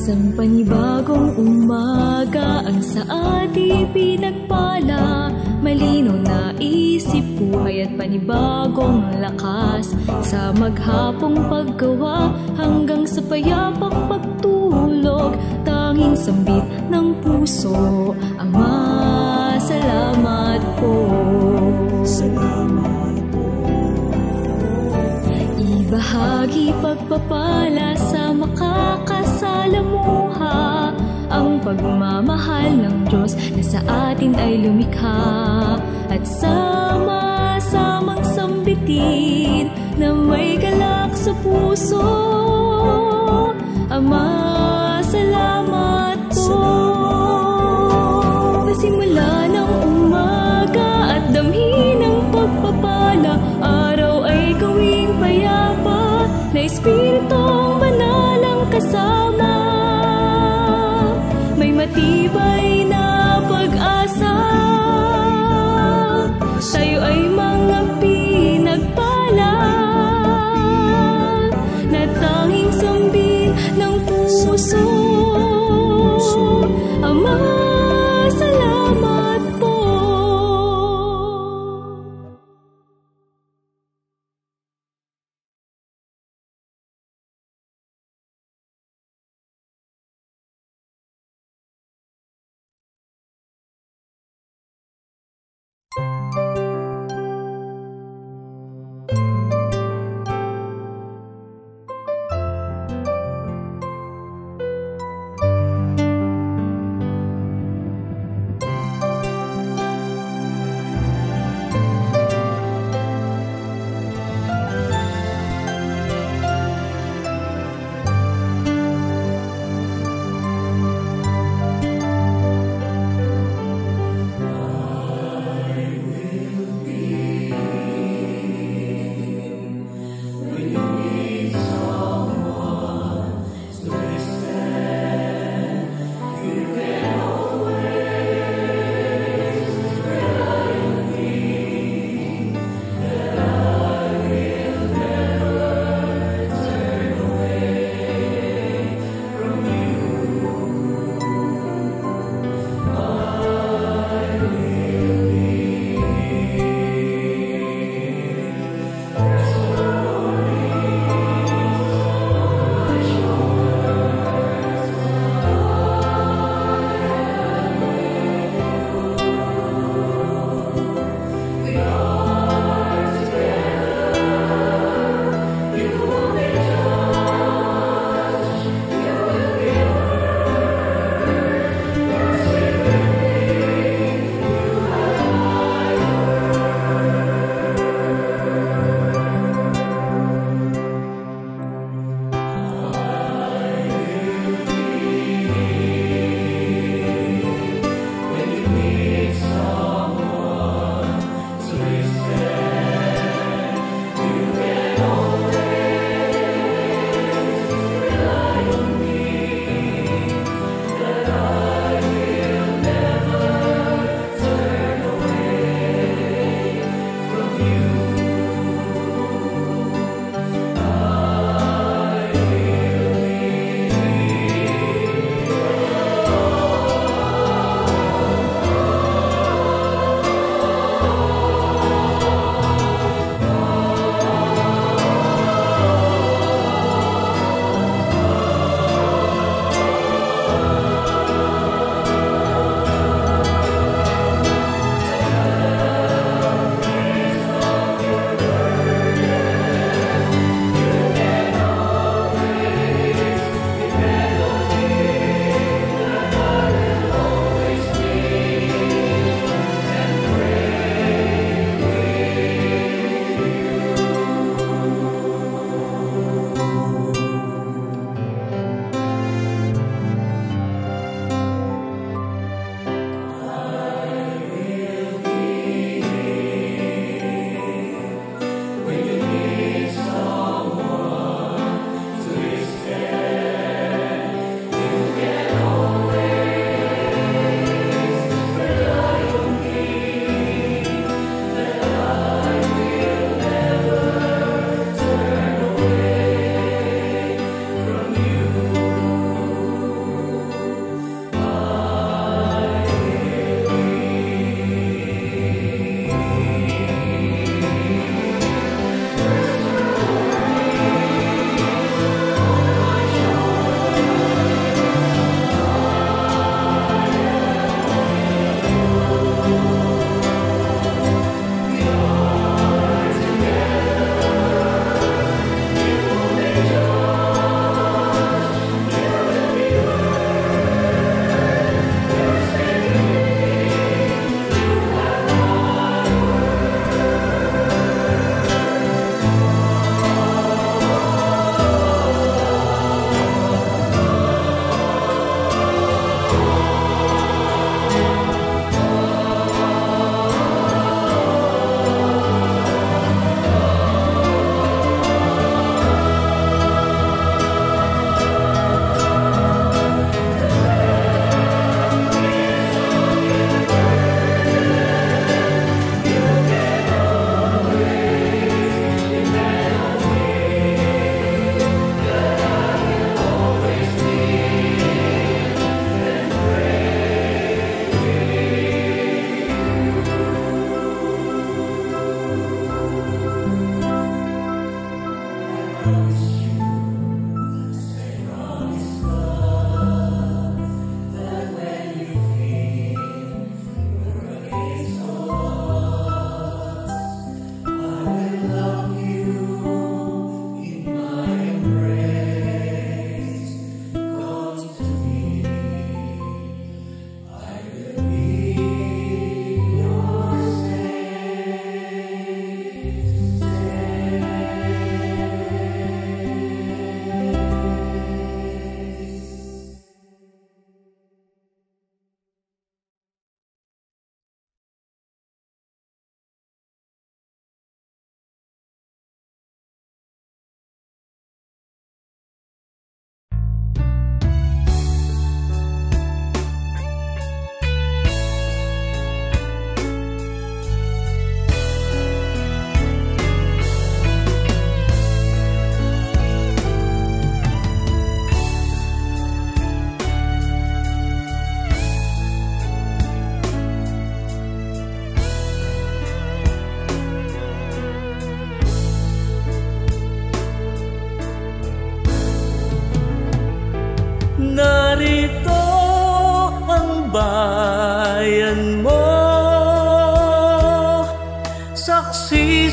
Isang panibagong umaga ang sa ating pinagpala. Malinaw na isip, buhay at panibagong lakas. Sa maghapong paggawa hanggang sa payapang pagtulog, tanging sambit ng puso, Ama, salamat po. Salamat po. Ibahagi pagpapala sa makakasalamuha, ang pagmamahal ng Diyos na sa atin ay lumikha. At sama-samang sambitin na may galak sa puso, Ama, salamat po. Pasimula ng umaga at damhin ng pagpapala, araw ay gawing payapa na Espiritong Banal ang kasama. May matibay na pag-asa, tayo ay mga pinagpala na tanging sambit ng puso, Ama, salamat po.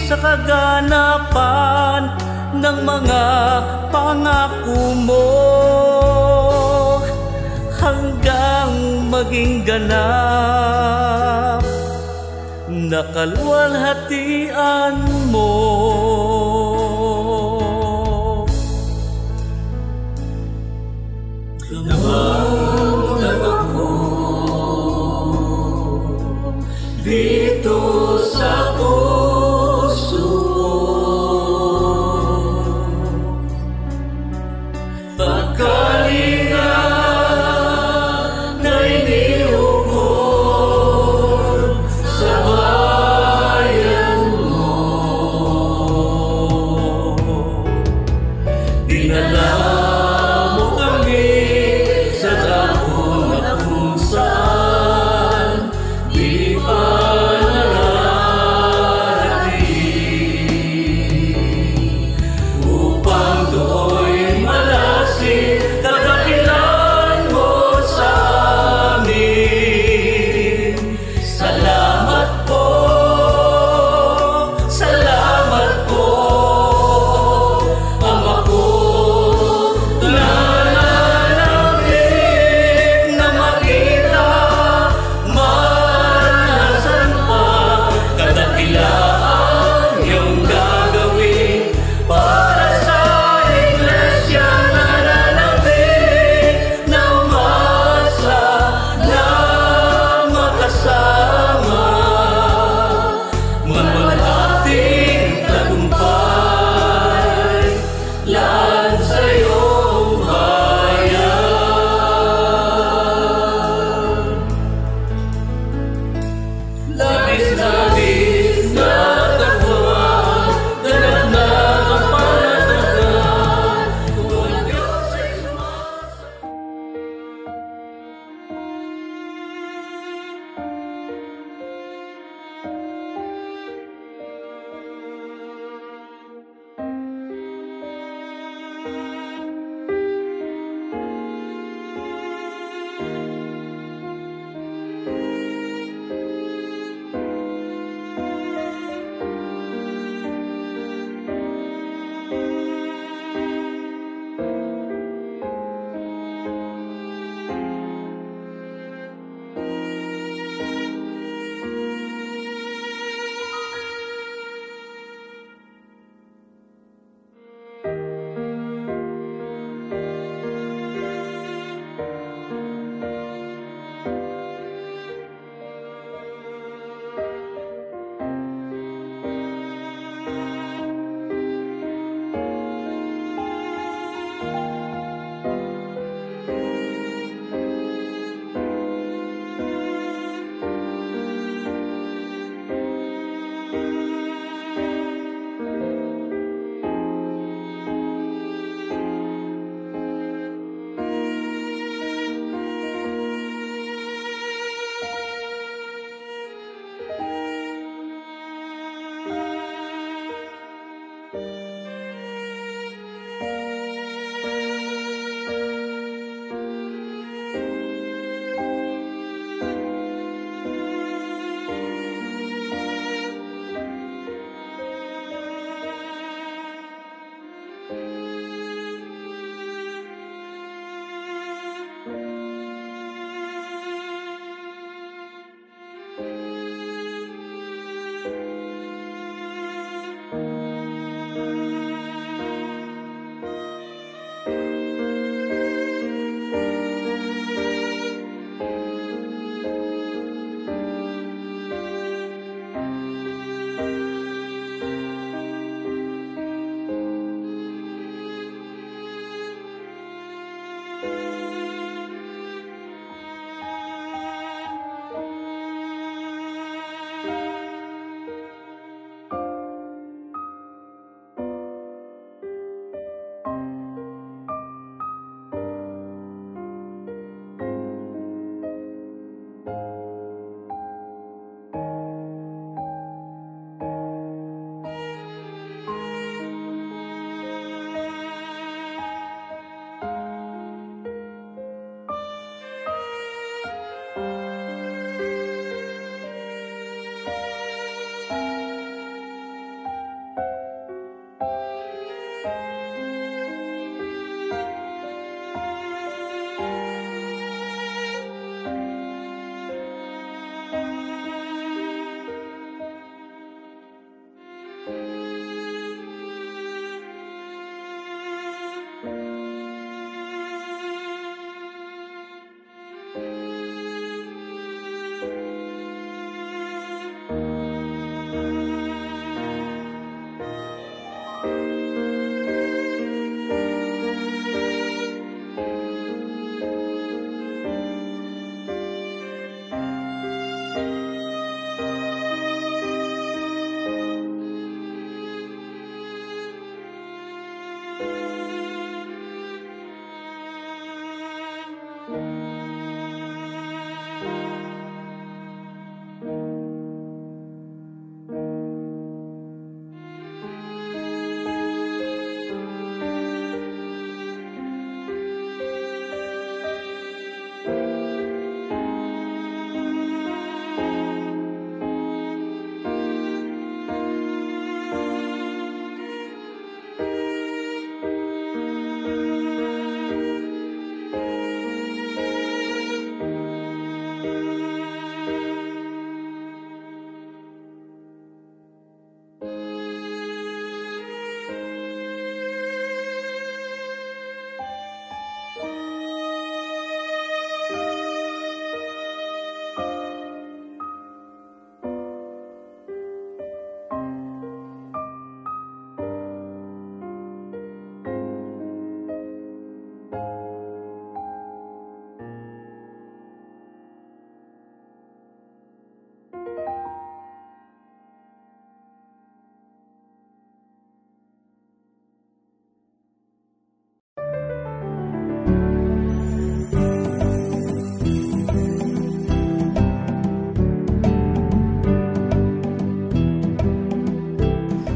sa kaganapan ng mga pangako mo, hanggang maging ganap na kaluwalhatian mo. Damang ako dito sa puso pagkalinga na iniukol sa bayan mo. Dinala mo kami sa dahon na kung saan di pa nararating, upang do'y malasin kadakilan mo sa amin. Salamat po, salamat po, Ama ko,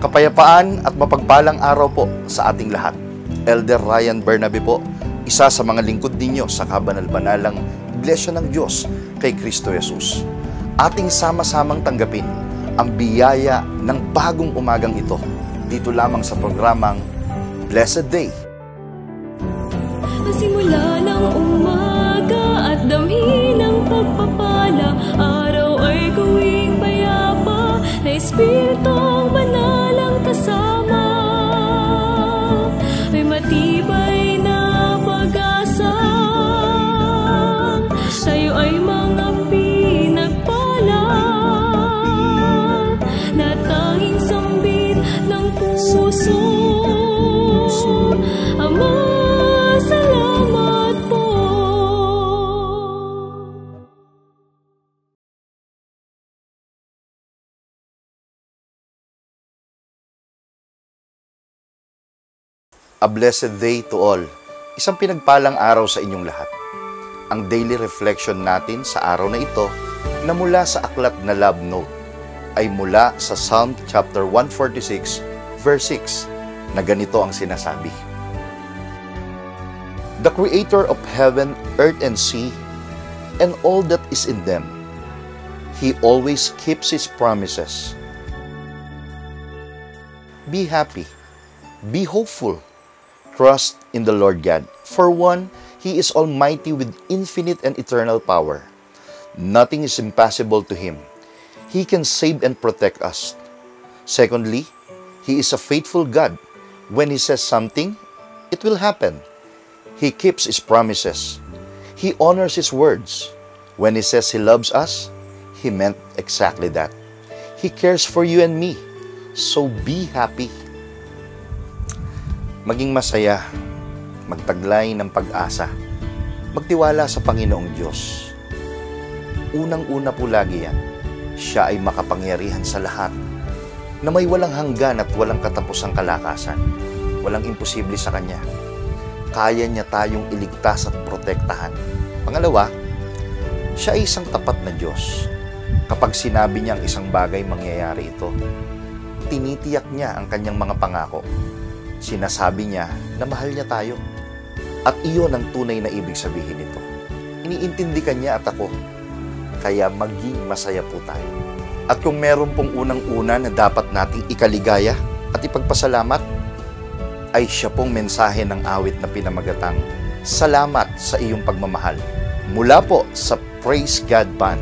Kapayapaan at mapagpalang araw po sa ating lahat. Elder Ryan Bernabe po, isa sa mga lingkod ninyo sa kabanal-banalang Iglesia ng Diyos kay Kristo Jesus. Ating sama-samang tanggapin ang biyaya ng bagong umagang ito dito lamang sa programang Blessed Day. Simula ng umaga at damhin ng pagpapala, araw ay gawing payapa na Espiritong Banal ang kasama. May matibay na pag-asa, tayo ay mga pinagpala na tanging sambit ng puso. Ama, salamat po. A blessed day to all. Isang pinagpalang araw sa inyong lahat. Ang daily reflection natin sa araw na ito na mula sa aklat na Love Note ay mula sa Psalm chapter 146 verse 6 na ganito ang sinasabi. The Creator of heaven, earth, and sea, and all that is in them, He always keeps His promises. Be happy. Be hopeful. Trust in the Lord God. For one, He is almighty with infinite and eternal power. Nothing is impossible to Him. He can save and protect us. Secondly, He is a faithful God. When He says something, it will happen. He keeps His promises. He honors His words. When He says He loves us, He meant exactly that. He cares for you and me. So be happy. Maging masaya, magtaglay ng pag-asa, magtiwala sa Panginoong Diyos. Unang-una po lagi yan, Siya ay makapangyarihan sa lahat, na may walang hanggan at walang katapusang kalakasan. Walang imposible sa Kanya. Kaya Niya tayong iligtas at protektahan. Pangalawa, Siya ay isang tapat na Diyos. Kapag sinabi Niya ang isang bagay, mangyayari ito. Tinitiyak Niya ang Kanyang mga pangako. Sinasabi Niya na mahal Niya tayo. At iyon ang tunay na ibig sabihin nito. Iniintindi ka Niya at ako. Kaya maging masaya po tayo. At kung meron pong unang-una na dapat nating ikaligaya at ipagpasalamat, ay siya pong mensahe ng awit na pinamagatang Salamat sa iyong pagmamahal. Mula po sa Praise God Band.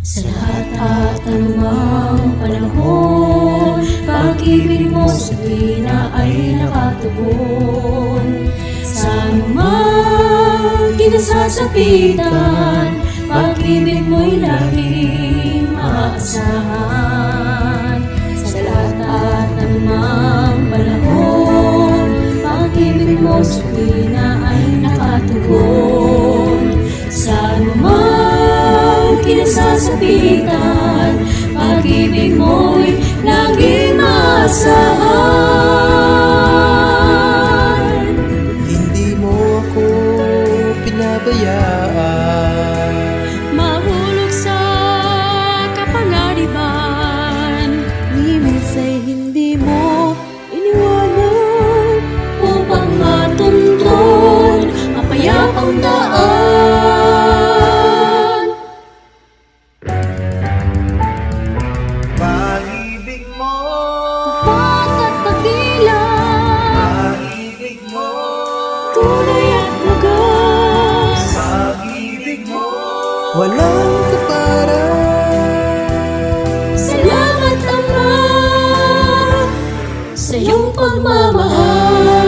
Sa lahat at anumang panahon, pag-ibig mo sa tuwina ay nakatugon. Sa anumang kinasasapitan, pag-ibig mo'y laging maaasahan. Sa lahat at anumang panahon, pag-ibig mo sa tuwina ay nakatugon. Sa anumang kinasasapitan, pag-ibig mo'y laging maasahan. Hindi mo ako pinabayaan, Mahulog sa kapanganiban, Ni minsa'y hindi mo iniwanan, upang matunton ang payapang daan. pag-ibig mo, Tapat at dakila, pag-ibig mo, tunay at wagas, pag-ibig mo, walang kaparang. salamat Ama sa iyong pagmamahal.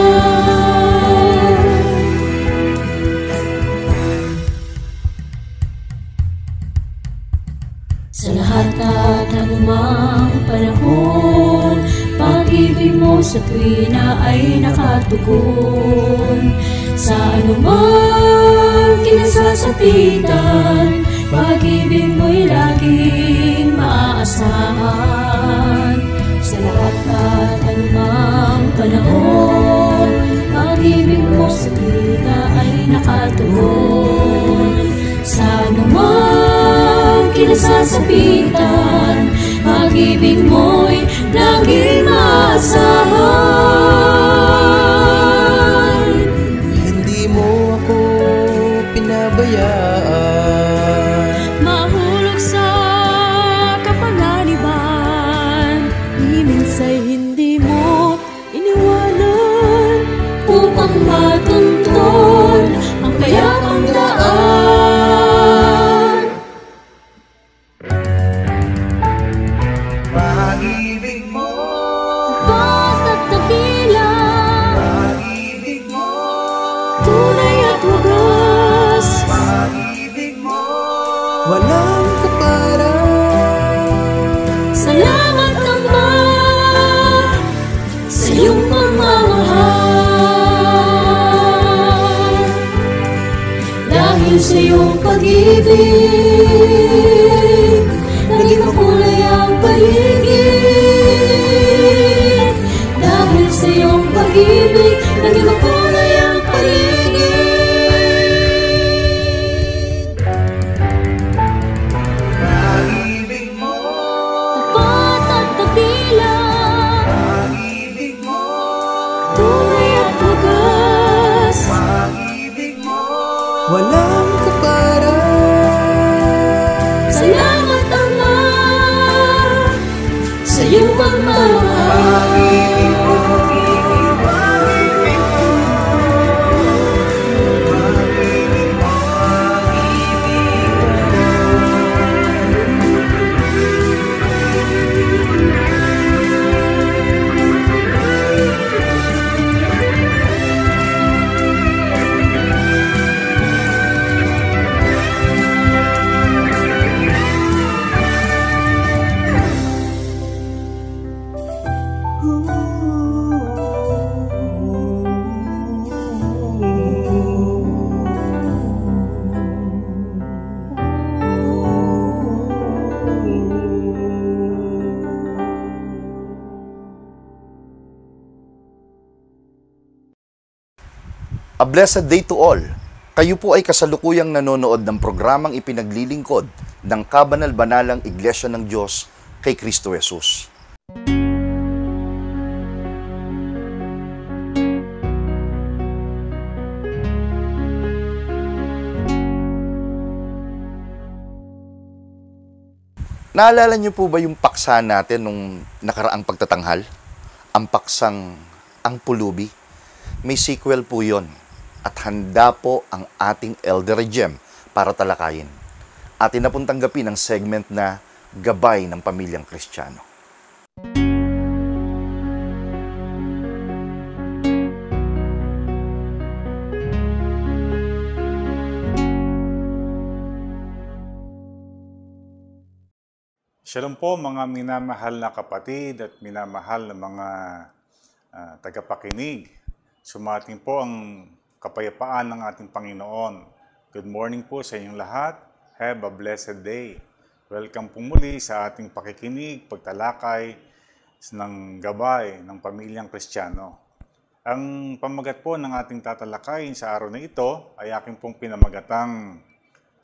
Sa lahat at anumang panahon, pag-ibig mo sa tuwina ay nakatugon. Sa anumang kinasasapitan, pag-ibig mo'y laging maaasahan. Sa lahat at anumang panahon, pag-ibig mo sa tuwina ay nakatugon. Sa anumang kinasasapitan, pag-ibig mo'y laging maasahan. Hindi mo ako pinabayaan, Mahulog sa kapanganiban, Ni minsa'y hindi mo iniwanan, upang matunton ang payapang daan. pag-ibig mo, Tapat at dakila, pag-ibig mo, tunay at wagas, pag-ibig mo, walang kaparang. salamat Ama sa iyong pagmamahal. Dahil sa iyong pag-ibig, naging makulay ang paligid. Dahil sa iyong pag-ibig, naging makulay ang paligid. Pag-ibig mo, Tapat at dakila, pag-ibig mo, tunay at wagas, pag-ibig mo, walang kaparang. salamat Ama sa iyong pagmamahal. Pag-ibig mo, pag-ibig mo, pag-ibig mo, A blessed day to all. Kayo po ay kasalukuyang nanonood ng programang ipinaglilingkod ng Kabanal-Banalang Iglesia ng Diyos kay Kristo Jesus. Naalala niyo po ba yung paksa natin nung nakaraang pagtatanghal? Ang paksang Ang Pulubi? May sequel po yon. At handa po ang ating Elder Gem para talakayin. Atin na pong tanggapin ang segment na Gabay ng Pamilyang Kristiyano. Shalom po mga minamahal na kapatid at minamahal na mga tagapakinig. Sumating po ang kapayapaan ng ating Panginoon. Good morning po sa inyong lahat. have a blessed day. Welcome po muli sa ating pakikinig, pagtalakay ng gabay ng pamilyang Kristiyano. Ang pamagat po ng ating tatalakayin sa araw na ito ay aking pong pinamagatang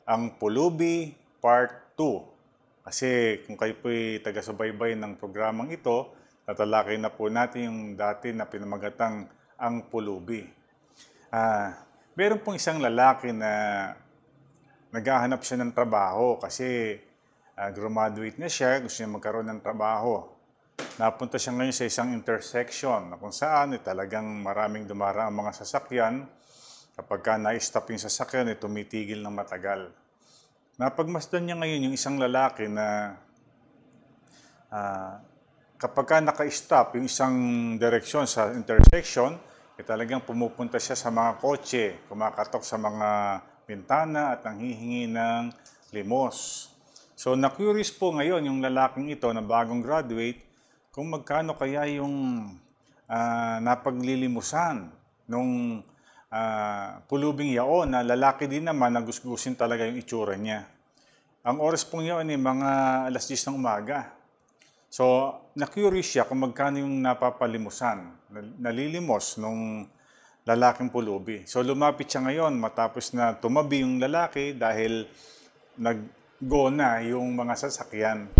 ang Pulubi Part 2. Kasi kung kayo po'y taga-subaybay ng programang ito, tatalakay na po natin yung dati na pinamagatang ang Pulubi. Meron pong isang lalaki na naghahanap siya ng trabaho kasi graduate na siya, gusto niya magkaroon ng trabaho. Napunta siya ngayon sa isang intersection na kung saan talagang maraming dumaraang mga sasakyan. Kapag na-stop yung sasakyan, tumitigil ng matagal. Napagmasdan niya ngayon yung isang lalaki na kapag naka-stop yung isang direksyon sa intersection, talagang pumupunta siya sa mga kotse, kumakatok sa mga bintana at nanghihingi ng limos. So, na-curious po ngayon yung lalaking ito na bagong graduate kung magkano kaya yung napaglilimusan nung pulubing yaon na lalaki din naman na gusgusin talaga yung itsura niya. Ang oras pong yaon ay mga alas 10 ng umaga. So, na-curious siya kung magkano yung napapalimusan, nalilimos nung lalaking pulubi. So, lumapit siya ngayon matapos na tumabi yung lalaki dahil nag-go na yung mga sasakyan.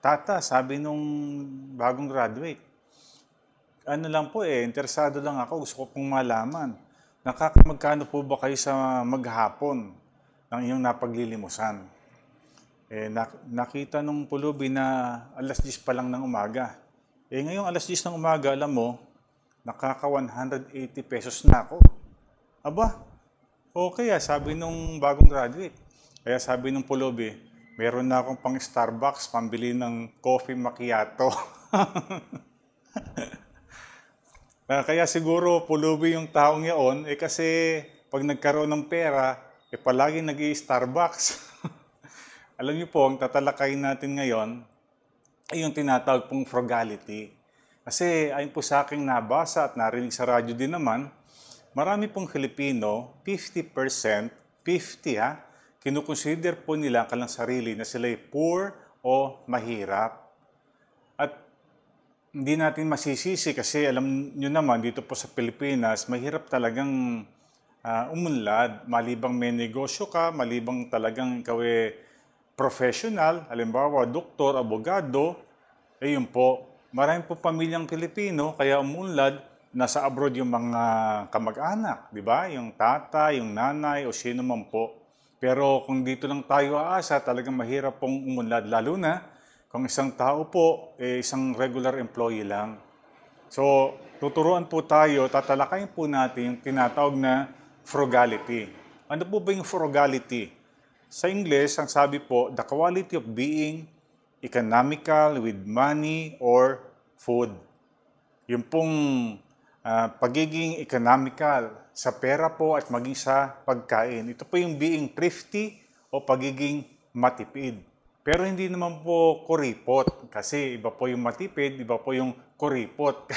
Tata, sabi nung bagong graduate, ano lang po interesado lang ako, gusto ko pong malaman. Nakakamagkano po ba kayo sa maghapon ng iyong napaglilimusan? Nakita nung pulubi na alas 10 pa lang ng umaga. Ngayong alas 10 ng umaga, alam mo, nakaka 180 pesos na ako. Aba, okay sabi nung bagong graduate. Kaya sabi nung pulubi, meron na akong pang Starbucks, pambili ng coffee macchiato. Kaya siguro pulubi yung taong yaon, kasi pag nagkaroon ng pera, palagi nag-i-Starbucks. Alam niyo po, ang tatalakayin natin ngayon ay yung tinatawag pong frugality. Kasi ayon po sa aking nabasa at narinig sa radyo din naman, marami pong Filipino, 50%, kinukonsider po nila ang kanilang sarili na sila'y poor o mahirap. At hindi natin masisisi kasi alam niyo naman dito po sa Pilipinas, mahirap talagang umunlad. Malibang may negosyo ka, malibang talagang ikaw professional, halimbawa doktor, abogado, yun po, marami po pamilyang Pilipino, kaya umunlad, nasa abroad yung mga kamag-anak, di ba? Yung tata, yung nanay, o sino man po. Pero kung dito lang tayo aasa, talagang mahirap pong umunlad, lalo na kung isang tao po, isang regular employee lang. So, tuturuan po tayo, tatalakayin po natin yung tinatawag na frugality. Ano po ba yung frugality? Sa English, ang sabi po, the quality of being economical with money or food. Yung pong pagiging economical sa pera po at maging sa pagkain. Ito po yung being thrifty o pagiging matipid. Pero hindi naman po kuripot kasi iba po yung matipid, iba po yung kuripot.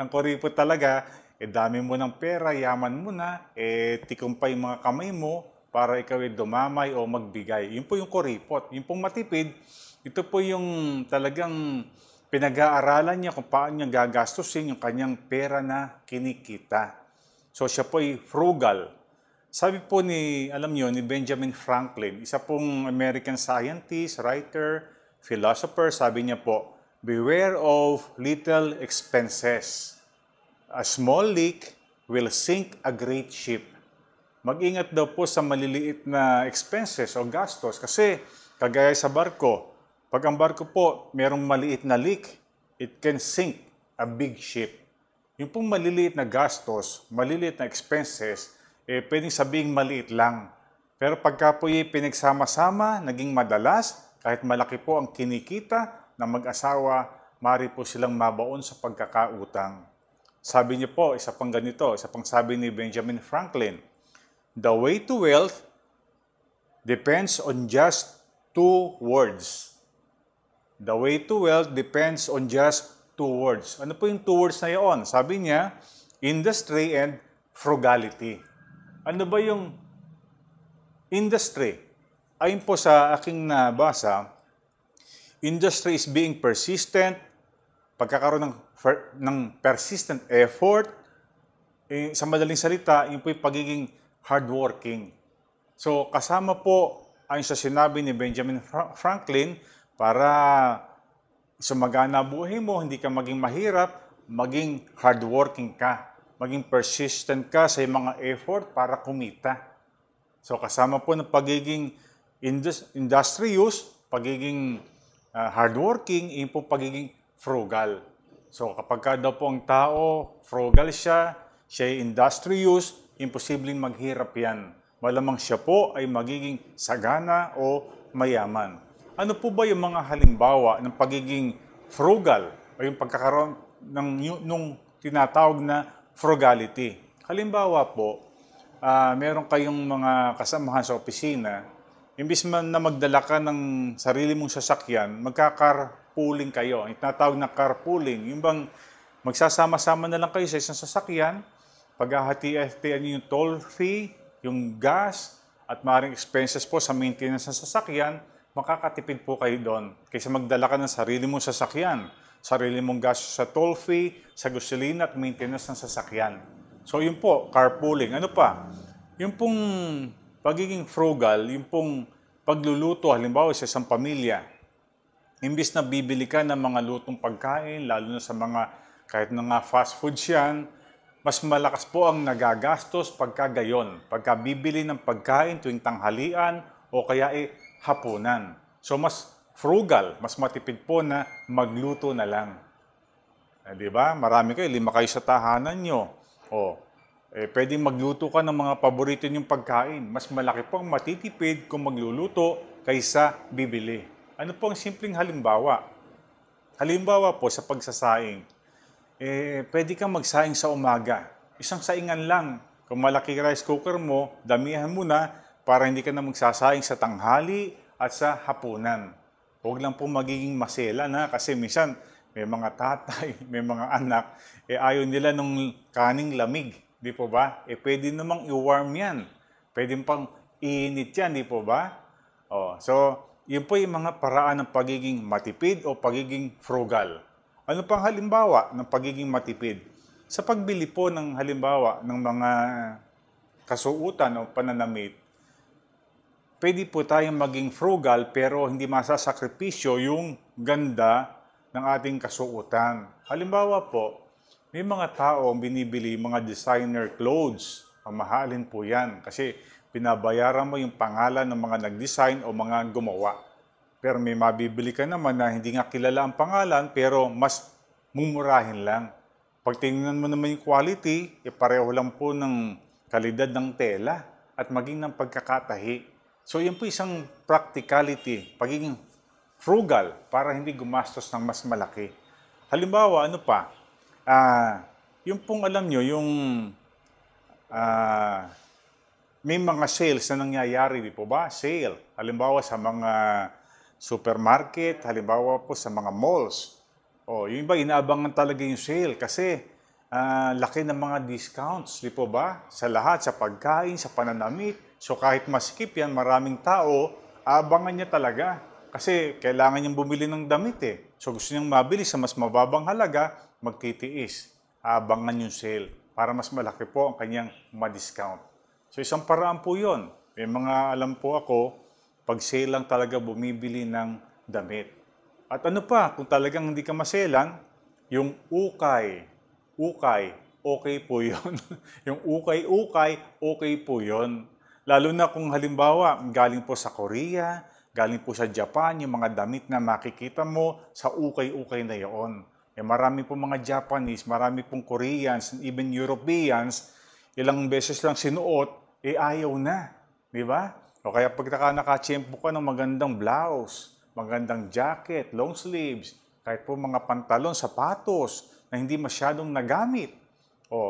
Ang kuripot talaga, dami mo ng pera, yaman mo na, tikumpay mga kamay mo, para ikaw dumamay o magbigay. Yun po yung kuripot. Yung pong matipid, ito po yung talagang pinag-aaralan niya kung paano niya gagastusin yung kanyang pera na kinikita. So siya po ay frugal. Sabi po alam niyo, ni Benjamin Franklin, isa pong American scientist, writer, philosopher, sabi niya po, beware of little expenses. A small leak will sink a great ship. Mag-ingat daw po sa maliliit na expenses o gastos kasi kagaya sa barko, pag ang barko po merong maliit na leak, it can sink a big ship. Yung pong maliliit na gastos, maliliit na expenses, pwedeng sabihing maliit lang. Pero pagka po pinagsama-sama, naging madalas, kahit malaki po ang kinikita ng mag-asawa, maaari po silang mabaon sa pagkakautang. Sabi niyo po, isa pang ganito, isa pang sabi ni Benjamin Franklin, the way to wealth depends on just 2 words. The way to wealth depends on just 2 words. Ano po yung 2 words na yun? Sabi niya, industry and frugality. Ano ba yung Industry. Ayon po sa aking nabasa, industry is being persistent, pagkakaroon ng persistent effort, sa madaling salita, yung po yung pagiging hardworking. So, kasama po, ayon sa sinabi ni Benjamin Franklin, para sumagana buhay mo, hindi ka maging mahirap, maging hardworking ka, maging persistent ka sa mga effort para kumita. So, kasama po ng pagiging industrious, pagiging hardworking, yung po pagiging frugal. So, kapag ka daw po ang tao, frugal siya ay industrious, imposibleng maghirap yan. Malamang siya po ay magiging sagana o mayaman. Ano po ba yung mga halimbawa ng pagiging frugal o yung pagkakaroon nung tinatawag na frugality? Halimbawa po, meron kayong mga kasamahan sa opisina, imbis man na magdala ka ng sarili mong sasakyan, magka-carpooling kayo. Yung tinatawag na carpooling, yung bang magsasama-sama na lang kayo sa isang sasakyan, paghahati-hatian niyo yung toll fee, yung gas, at maaaring expenses po sa maintenance ng sasakyan, makakatipid po kayo doon. Kaysa magdala ka ng sarili mong sasakyan, sarili mong gas sa toll fee, sa gasolina at maintenance ng sasakyan. So yun po, carpooling. Ano pa? Yung pong pagiging frugal, yung pong pagluluto, halimbawa sa isang pamilya, imbis na bibili ka ng mga lutong pagkain, lalo na sa mga, kahit na nga fast food yan, mas malakas po ang nagagastos pagka gayon, pagka bibili ng pagkain tuwing tanghalian o kaya hapunan. So mas frugal, mas matipid po na magluto na lang. Di ba? Marami kayo, 5 kayo sa tahanan nyo. Pwedeng magluto ka ng mga paborito nyong pagkain. Mas malaki po ang matitipid kung magluluto kaysa bibili. Ano po ang simpleng halimbawa? Halimbawa po sa pagsasaing. Pwede kang magsaing sa umaga. Isang saingan lang. Kung malaki rice cooker mo, damihan mo na para hindi ka na magsasaing sa tanghali at sa hapunan. Huwag lang po magiging masela na kasi minsan may mga tatay, may mga anak, ayaw nila nung kaning lamig. Di po ba? Pwede namang i-warm yan. Pwede pang iinit yan, di po ba? So, yun po yung mga paraan ng pagiging matipid o pagiging frugal. Ano pang halimbawa ng pagiging matipid? Sa pagbili po ng halimbawa ng mga kasuotan o pananamit, pwede po tayong maging frugal pero hindi masasakripisyo yung ganda ng ating kasuotan. Halimbawa po, may mga tao ang binibili mga designer clothes. Mamahalin po yan kasi binabayaran mo yung pangalan ng mga nag-design o mga gumawa. Pero may mabibili ka naman na hindi nga kilala ang pangalan pero mas mumurahin lang. Pag tingnan mo naman yung quality, pareho lang po ng kalidad ng tela at maging ng pagkakatahi. So yan po isang practicality, pagiging frugal para hindi gumastos ng mas malaki. Halimbawa, ano pa? Yung pong alam nyo, yung may mga sales na nangyayari, di po ba? Sale. Halimbawa sa mga supermarket, halimbawa po sa mga malls. Yung iba, inaabangan talaga yung sale kasi laki ng mga discounts, di po ba? Sa lahat, sa pagkain, sa pananamit. So kahit maskip yan, maraming tao, aabangan niya talaga. Kasi kailangan niyang bumili ng damit So gusto niyang mabili sa mas mababang halaga, magtitiis. Aabangan yung sale para mas malaki po ang kanyang ma-discount. So isang paraan po yun. May mga alam po ako, pag sale lang talaga bumibili ng damit. At ano pa, kung talagang hindi ka maselan, yung ukay, okay po yun. Yung ukay, okay po yun. Lalo na kung halimbawa, galing po sa Korea, galing po sa Japan, yung mga damit na makikita mo sa ukay na yun. Marami po mga Japanese, marami pong Koreans, even Europeans, ilang beses lang sinuot, ayaw na. Di ba? O kaya pag nakachempo ka ng magandang blouse, magandang jacket, long sleeves, kahit po mga pantalon, sapatos na hindi masyadong nagamit.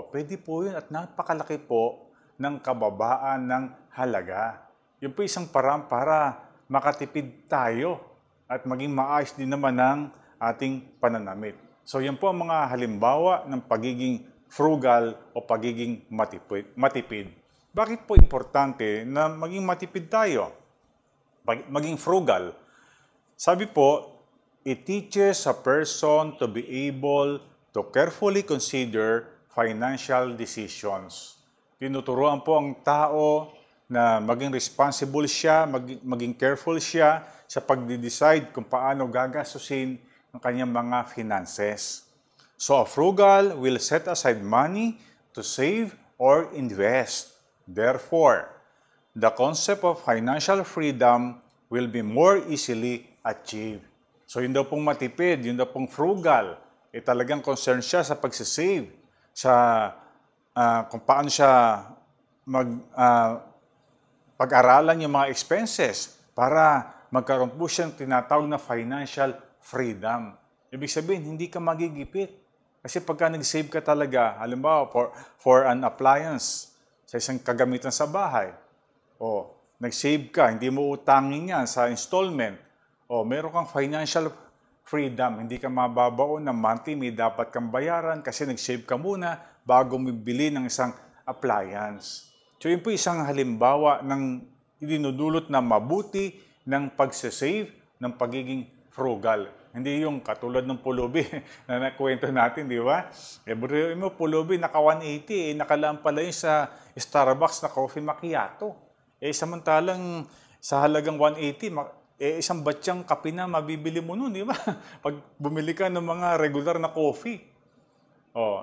Pwede po yun at napakalaki po ng kababaan ng halaga. Yun po isang paraan para makatipid tayo at maging maayos din naman ng ating pananamit. So yan po ang mga halimbawa ng pagiging frugal o pagiging matipid. Bakit po importante na maging matipid tayo? Maging frugal? Sabi po, it teaches a person to be able to carefully consider financial decisions. Tinuturuan po ang tao na maging responsible siya, maging careful siya sa pagde-decide kung paano gagastusin ang kanyang mga finances. So a frugal will set aside money to save or invest. Therefore, the concept of financial freedom will be more easily achieved. So yun daw pong matipid, yun daw pong frugal, talagang concern siya sa pagsisave, sa kung paano siya pag-aralan yung mga expenses para magkaroon po siyang tinatawag na financial freedom. Ibig sabihin, hindi ka magigipit. Kasi pagka nag-save ka talaga, halimbawa for an appliance, sa isang kagamitan sa bahay, o nag-save ka, hindi mo utangin yan sa installment, o meron kang financial freedom, hindi ka mababaon na monthly, may dapat kang bayaran kasi nag-save ka muna bago mibili ng isang appliance. So yun po isang halimbawa ng idinudulot na mabuti ng pagsasave, ng pagiging frugal. Hindi yung katulad ng pulubi na nakwento natin, di ba? Bro mo, pulubi, naka 180, nakalaan pala yun sa Starbucks na coffee macchiato. Samantalang sa halagang 180, isang batsyang kape na mabibili mo nun, di ba? Pag bumili ka ng mga regular na coffee.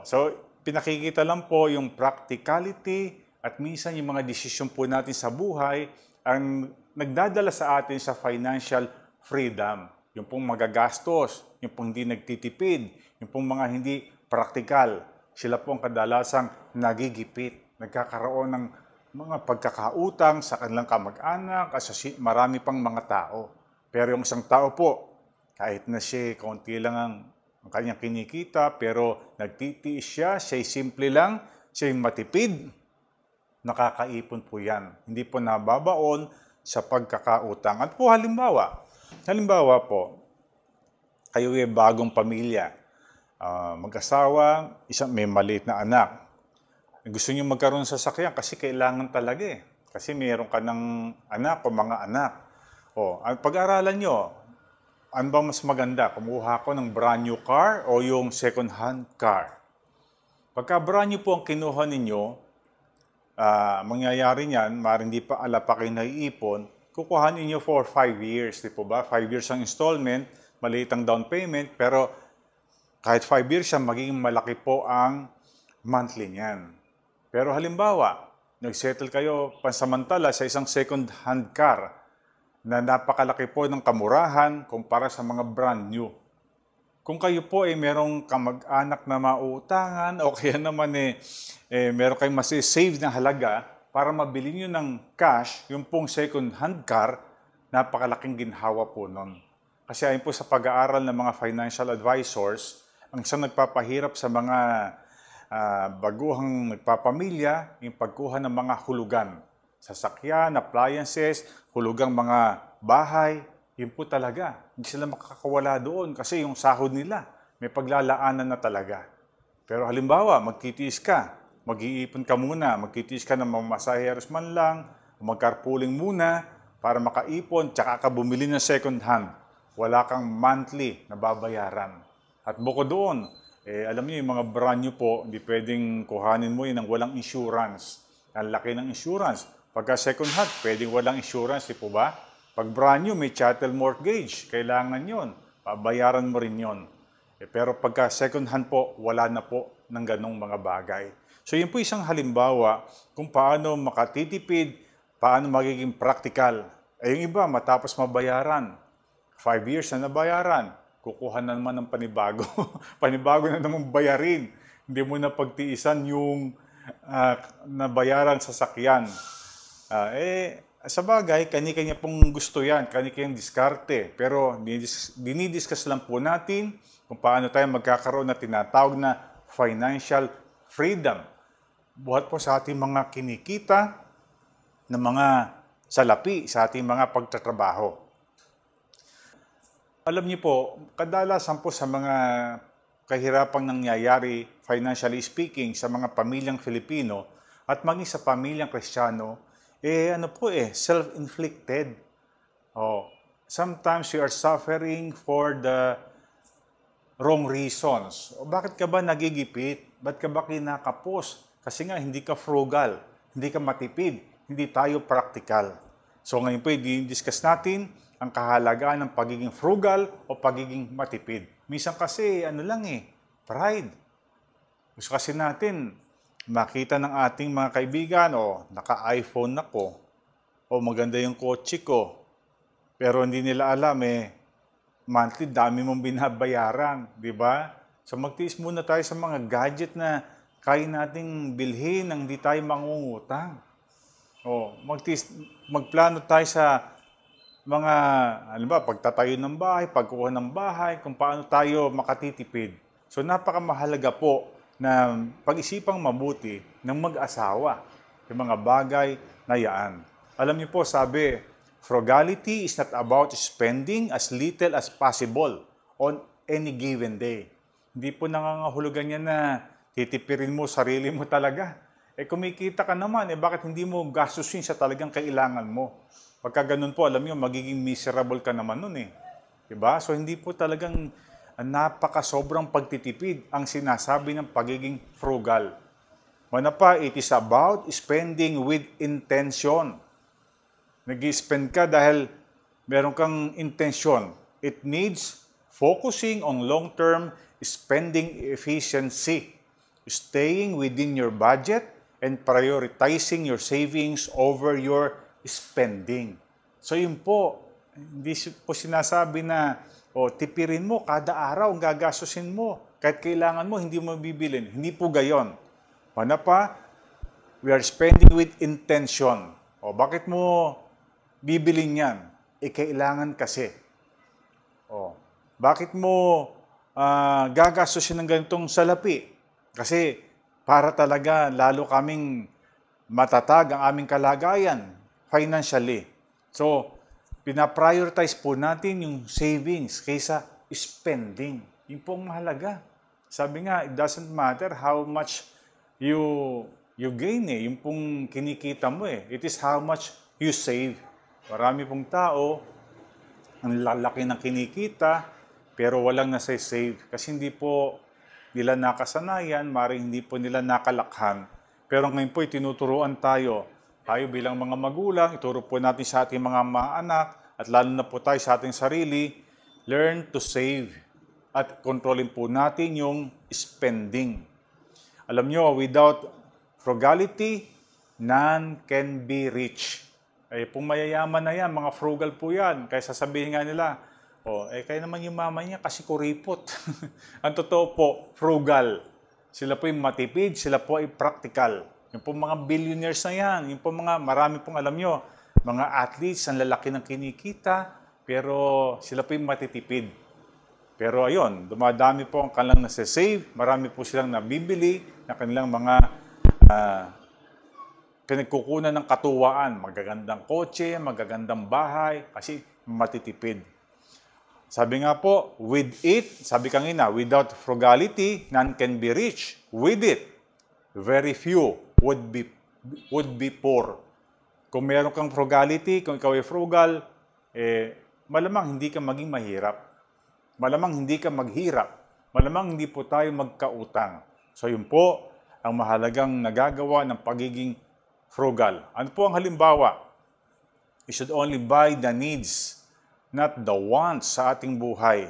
So, pinakikita lang po yung practicality at minsan yung mga desisyon po natin sa buhay ang nagdadala sa atin sa financial freedom. Yung pong magagastos, yung pong hindi nagtitipid, yung pong mga hindi praktikal, sila po ang kadalasang nagigipit, nagkakaroon ng mga pagkakautang sa kanilang kamag-anak, at sa marami pang mga tao. Pero yung isang tao po, kahit na siya kaunti lang ang kanyang kinikita, pero nagtitiis siya'y simple lang, siya'y matipid, nakakaipon po yan. Hindi po nababaon sa pagkakautang. At po halimbawa po, kayo ay bagong pamilya, mag-asawa, may maliit na anak. Gusto niyo magkaroon sa sasakyan kasi kailangan talaga eh. Kasi mayroon ka ng anak o mga anak. Pag-aralan nyo, ano ba mas maganda? Kumuha ko ng brand new car o yung second hand car? Pagka brand new po ang kinuha ninyo, mangyayari niyan, maaaring hindi pa kayo naiipon, kukuhanin niyo for 5 years, di po ba? 5 years ang installment, maliit ang down payment, pero kahit 5 years siya, magiging malaki po ang monthly niyan. Pero halimbawa, nag-settle kayo pansamantala sa isang second-hand car na napakalaki po ng kamurahan kumpara sa mga brand new. Kung kayo po ay merong kamag-anak na mauutangan o kaya naman meron kayong masisave na halaga, para mabili nyo ng cash, yung pong second-hand car, napakalaking ginhawa po nun. Kasi ayon po sa pag-aaral ng mga financial advisors, ang isang nagpapahirap sa mga baguhang nagpapamilya, yung pagkuha ng mga hulugan. Sasakyan, appliances, hulugang mga bahay, yun po talaga. Hindi sila makakawala doon kasi yung sahod nila, may paglalaanan na talaga. Pero halimbawa, magtitiis ka, mag-iipon ka muna, magtitiis ka ng mamasaheros man lang, mag-carpooling muna para makaipon, tsaka ka bumili ng second hand. Wala kang monthly na babayaran. At bukod doon, alam niyo yung mga brand new po, hindi pwedeng kuhanin mo yun ng walang insurance. Ang laki ng insurance. Pagka second hand, pwedeng walang insurance, di po ba? Pag brand new, may chattel mortgage. Kailangan yun. Babayaran mo rin yun. Pero pagka second hand po, wala na po ng ganong mga bagay. So yun po isang halimbawa kung paano makatitipid, paano magiging practical. Yung iba, matapos mabayaran, 5 years na nabayaran, kukuha na naman ng panibago. Panibago na naman bayarin. Hindi mo na pagtiisan yung nabayaran sa sakyan. Sa bagay, kani-kanya pong gusto yan, kani-kanyang diskarte. Pero dinidiscuss lang po natin kung paano tayo magkakaroon na tinatawag na financial freedom. Buhat po sa ating mga kinikita na mga salapi sa ating mga pagtatrabaho. Alam niyo po, kadalasan po sa mga kahirapang nangyayari, financially speaking, sa mga pamilyang Filipino, at maging sa pamilyang Kristiyano, self-inflicted. Sometimes you are suffering for the wrong reasons. Bakit ka ba nagigipit? Ba't ka ba kinakapos? Kasi nga, hindi ka frugal, hindi ka matipid, hindi tayo practical. So ngayon po, i-discuss natin ang kahalagaan ng pagiging frugal o pagiging matipid. Minsan kasi, pride. Gusto kasi natin, makita ng ating mga kaibigan, naka-iPhone ako, maganda yung kotse ko. Pero hindi nila alam, monthly, dami mong binabayaran, di ba? So magtiis muna tayo sa mga gadget na kaya nating bilhin nang hindi tayo mangungutang. Magplano tayo sa mga, pagtatayo ng bahay, pagkuha ng bahay, kung paano tayo makatitipid. So napakamahalaga po na pag-isipang mabuti ng mag-asawa, yung mga bagay na yaan. Alam niyo po, sabi, frugality is not about spending as little as possible on any given day. Hindi po nangangahulugan yan na titipirin mo sarili mo talaga. Kumikita ka naman, bakit hindi mo gastusin sa talagang kailangan mo? Pagka ganun po, alam niyo, magiging miserable ka naman nun Diba? So hindi po talagang napaka-sobrang pagtitipid ang sinasabi ng pagiging frugal. It is about spending with intention. Nag-spend ka dahil meron kang intensyon. It needs focusing on long-term spending efficiency, staying within your budget, and prioritizing your savings over your spending. So yun po, hindi po sinasabi na tipirin mo kada araw ang gagastusin mo. Kahit kailangan mo, hindi mo bibilin. Hindi po gayon. We are spending with intention. Bakit mo bibilin yan? Kailangan kasi. Bakit mo gagastusin ng ganitong salapi? Kasi para talaga lalo kaming matatag ang aming kalagayan financially. So, pinaprioritize po natin yung savings kaysa spending. Yun po ang mahalaga. Sabi nga, it doesn't matter how much you gain Yung pong kinikita mo It is how much you save. Marami pong tao, ang lalaki ng kinikita, pero walang nasa-save. Kasi hindi po nila nakasanayan, maring hindi po nila nakalakhan. Pero ngayon po, tinuturuan tayo bilang mga magulang, ituro po natin sa ating mga anak, at lalo na po tayo sa ating sarili, learn to save. At kontrolin po natin yung spending. Alam nyo, without frugality, none can be rich. Kung mayayaman na yan, mga frugal po yan. Kaya sasabihin nga nila, kaya naman yung mama niya kasi kuripot. Ang totoo po, frugal. Sila po yung matipid, sila po ay practical. Yung po mga billionaires na yan, yung po marami pong alam nyo, mga athletes, ang lalaki ng kinikita, pero sila po yung matitipid. Pero ayun, dumadami po ang kanilang nasa-save, marami po silang nabibili na kanilang mga pinagkukunan ng katuwaan, magagandang kotse, magagandang bahay, kasi matitipid. Sabi nga po, sabi kanina, without frugality, none can be rich. With it, very few would be poor. Kung meron kang frugality, kung ikaw ay frugal, malamang hindi ka maging mahirap. Malamang hindi ka maghirap. Malamang hindi po tayo magkautang. So yun po ang mahalagang nagagawa ng pagiging frugal. Ano po ang halimbawa? You should only buy the needs, not the wants sa ating buhay.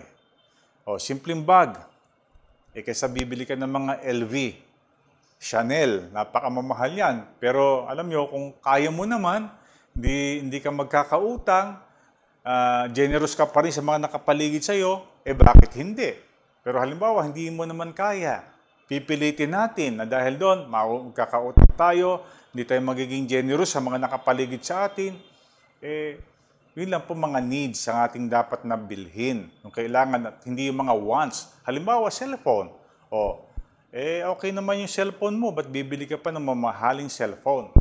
Simpleng bag. Kaysa bibili ka ng mga LV, Chanel, napakamamahal yan. Pero alam nyo, kung kaya mo naman, hindi ka magkakautang, generous ka pa rin sa mga nakapaligid sa'yo, bakit hindi? Pero halimbawa, hindi mo naman kaya. Pipilitin natin na dahil doon, magkakautang tayo, hindi tayo magiging generous sa mga nakapaligid sa atin, yun lang po mga needs ang ating dapat na bilhin. Yung kailangan at hindi yung mga wants. Halimbawa, cellphone. Okay naman yung cellphone mo, ba't bibili ka pa ng mamahaling cellphone?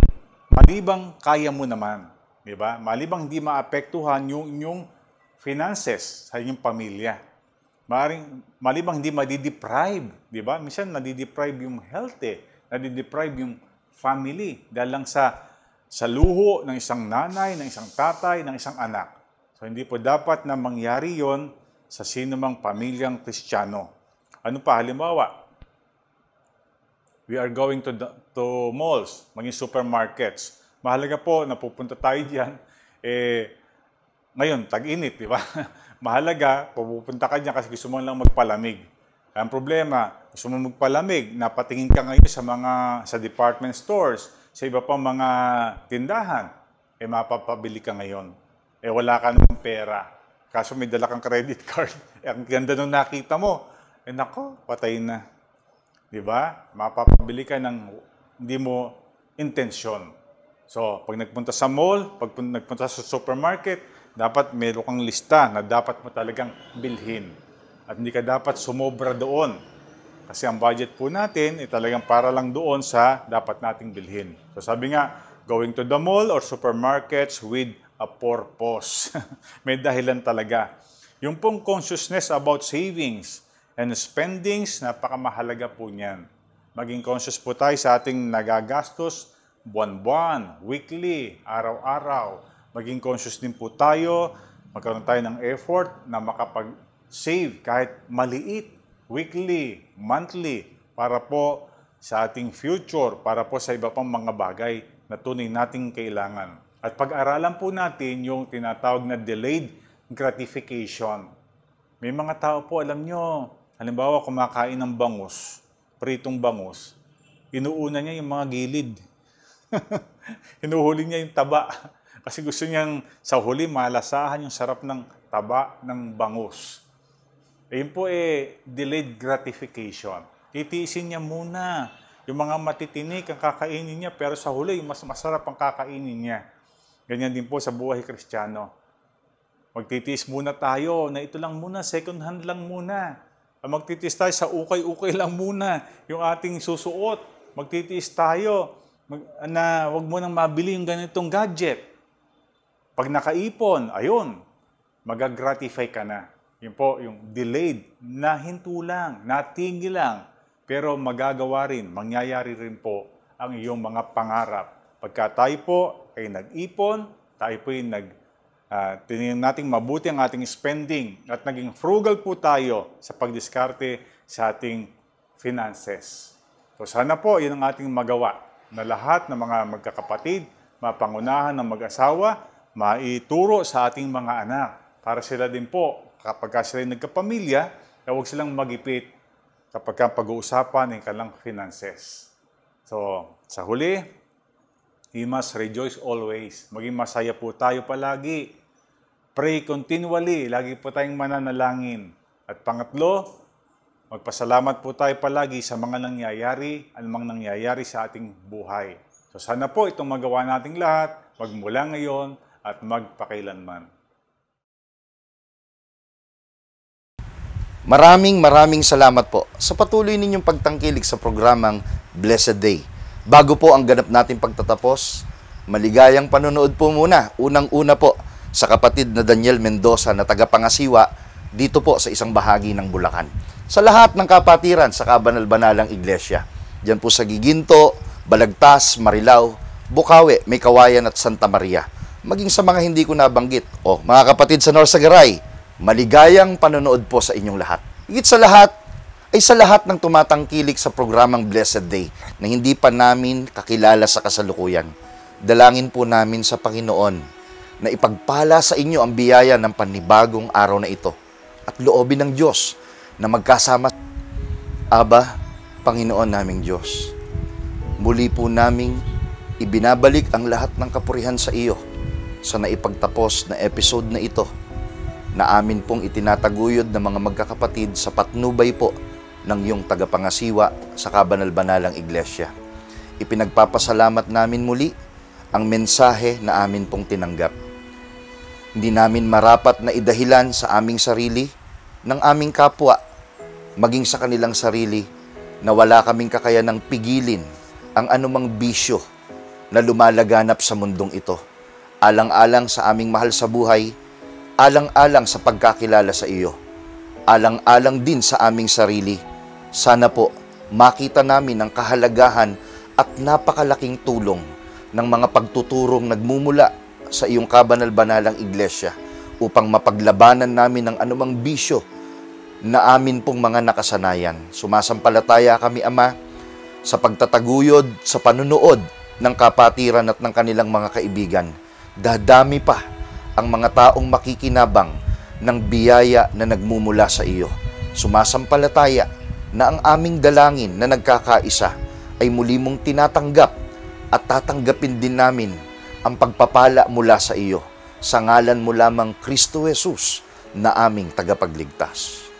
Malibang kaya mo naman, di ba? Malibang hindi maapektuhan yung inyong finances sa inyong pamilya. Malibang hindi madideprive, di ba? Minsan nadideprive yung health nadideprive yung family. Dahil lang sa luho ng isang nanay, ng isang tatay, ng isang anak. So hindi po dapat na mangyari yon sa sino mang pamilyang Kristiyano. Ano pa? Halimbawa, we are going to malls, maging supermarkets. Mahalaga po na pupunta tayo diyan. Ngayon, tag-init, di ba? Mahalaga, pupunta ka diyan kasi gusto mo lang magpalamig. Ang problema, gusto mo magpalamig, napatingin ka ngayon sa department stores, sa iba pang mga tindahan, mapapabili ka ngayon. Wala ka ng pera. Kaso may dala kang credit card. Ang ganda nung nakita mo. Nako, patay na. Di ba? Mapapabili ka ng hindi mo intensyon. So, pag nagpunta sa mall, pag nagpunta sa supermarket, dapat meron kang lista na dapat mo talagang bilhin. At hindi ka dapat sumobra doon. Kasi ang budget po natin ay talagang para lang doon sa dapat nating bilhin. So sabi nga, going to the mall or supermarkets with a purpose. May dahilan talaga. Yung pong consciousness about savings and spendings, napakamahalaga po niyan. Maging conscious po tayo sa ating nagagastos buwan-buwan, weekly, araw-araw. Maging conscious din po tayo, magkaroon tayo ng effort na makapag-save kahit maliit, weekly, monthly, para po sa ating future, para po sa iba pang mga bagay na tunay nating kailangan. At pag-aralan po natin yung tinatawag na delayed gratification. May mga tao po, alam nyo, halimbawa kumakain ng bangus, pritong bangus, inuuna niya yung mga gilid. Hinuhuli niya yung taba. Kasi gusto niyang sa huli malasahan yung sarap ng taba ng bangus. Yun po delayed gratification. Titiisin niya muna. Yung mga matitinik ang kakainin niya, pero sa huli, mas masarap ang kakainin niya. Ganyan din po sa buhay Kristiyano. Magtitiis muna tayo na ito lang muna, second hand lang muna. Magtitiis tayo sa ukay-ukay lang muna yung ating susuot. Magtitiis tayo na wag mo nang mabili yung ganitong gadget. Pag nakaipon, ayun, magagratify ka na. Yun po, yung delayed, nahinto lang, natigil lang, pero magagawa rin, mangyayari rin po ang iyong mga pangarap. Pagka tayo po ay nag-ipon, tayo po ay tinignan nating mabuti ang ating spending at naging frugal po tayo sa pagdiskarte sa ating finances. So sana po, yun ang ating magawa, na lahat ng mga magkakapatid, mapangunahan ng mag-asawa, maituro sa ating mga anak, para sila din po, kapag sila nagkapamilya, huwag silang magipit kapag pag-uusapan ng kanilang finances. So, sa huli, we must rejoice always. Maging masaya po tayo palagi. Pray continually. Lagi po tayong mananalangin. At pangatlo, magpasalamat po tayo palagi sa mga nangyayari, anumang nangyayari sa ating buhay. So, sana po itong magawa nating lahat, magmula ngayon at magpakailanman. Maraming salamat po sa patuloy ninyong pagtangkilik sa programang Blessed Day. Bago po ang ganap natin pagtatapos, maligayang panonood po muna. Unang-una po sa kapatid na Daniel Mendoza na taga-Pangasiwa dito po sa isang bahagi ng Bulacan. Sa lahat ng kapatiran sa Kabanal-Banalang Iglesia. Diyan po sa Giginto, Balagtas, Marilao, Bukawi, May Kawayan at Santa Maria. Maging sa mga hindi ko nabanggit. Mga kapatid sa Norsagaray, maligayang panonood po sa inyong lahat. Higit sa lahat, ay sa lahat ng tumatangkilik sa programang Blessed Day na hindi pa namin kakilala sa kasalukuyan. Dalangin po namin sa Panginoon na ipagpala sa inyo ang biyaya ng panibagong araw na ito at loobin ng Diyos na magkasama. Aba, Panginoon naming Diyos, muli po naming ibinabalik ang lahat ng kapurihan sa iyo sa naipagtapos na episode na ito na amin pong itinataguyod ng mga magkakapatid sa patnubay po ng iyong tagapangasiwa sa Kabanal-Banalang Iglesia. Ipinagpapasalamat namin muli ang mensahe na amin pong tinanggap. Hindi namin marapat na idahilan sa aming sarili, ng aming kapwa, maging sa kanilang sarili, na wala kaming kakayanang pigilin ang anumang bisyo na lumalaganap sa mundong ito. Alang-alang sa aming mahal sa buhay, alang-alang sa pagkakilala sa iyo, alang-alang din sa aming sarili. Sana po makita namin ang kahalagahan at napakalaking tulong ng mga pagtuturong nagmumula sa iyong kabanal-banalang iglesia upang mapaglabanan namin ng anumang bisyo na amin pong mga nakasanayan. Sumasampalataya kami, Ama, sa pagtataguyod, sa panunood ng kapatiran at ng kanilang mga kaibigan. Dadami pa ang mga taong makikinabang ng biyaya na nagmumula sa iyo. Sumasampalataya na ang aming dalangin na nagkakaisa ay muli mong tinatanggap at tatanggapin din namin ang pagpapala mula sa iyo. Sa ngalan mo lamang, Kristo Jesus, na aming tagapagligtas.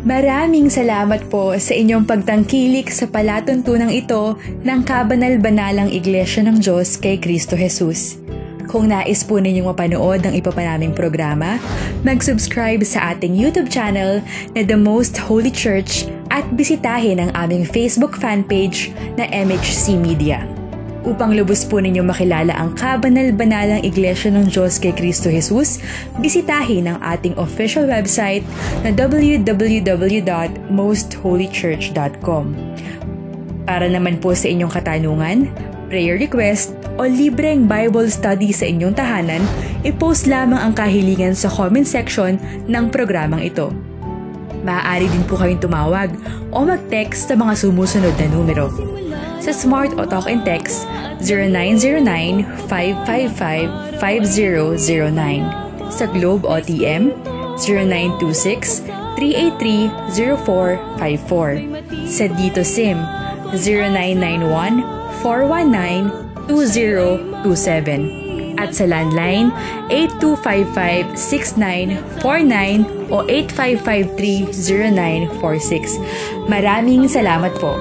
Maraming salamat po sa inyong pagtangkilik sa palatuntunang ito ng Kabanal-Banalang Iglesia ng Diyos kay Kristo Jesus. Kung nais po ninyong mapanood ng iba pa naming programa, mag-subscribe sa ating YouTube channel na The Most Holy Church at bisitahin ang aming Facebook fanpage na MHC Media. Upang lubos po ninyong makilala ang Kabanal-Banalang Iglesia ng Diyos kay Kristo Jesus, bisitahin ang ating official website na www.mostholychurch.com. Para naman po sa inyong katanungan, prayer request, o libreng Bible study sa inyong tahanan, i-post lamang ang kahilingan sa comment section ng programang ito. Maaari din po kayong tumawag o mag-text sa mga sumusunod na numero. Sa Smart o Talk and Text, 0909-555-5009. Sa Globe o TM, 0926-383-0454. Sa Dito SIM, 0991-419-2027. At sa landline, 8255-6949 o 8553-0946. Maraming salamat po.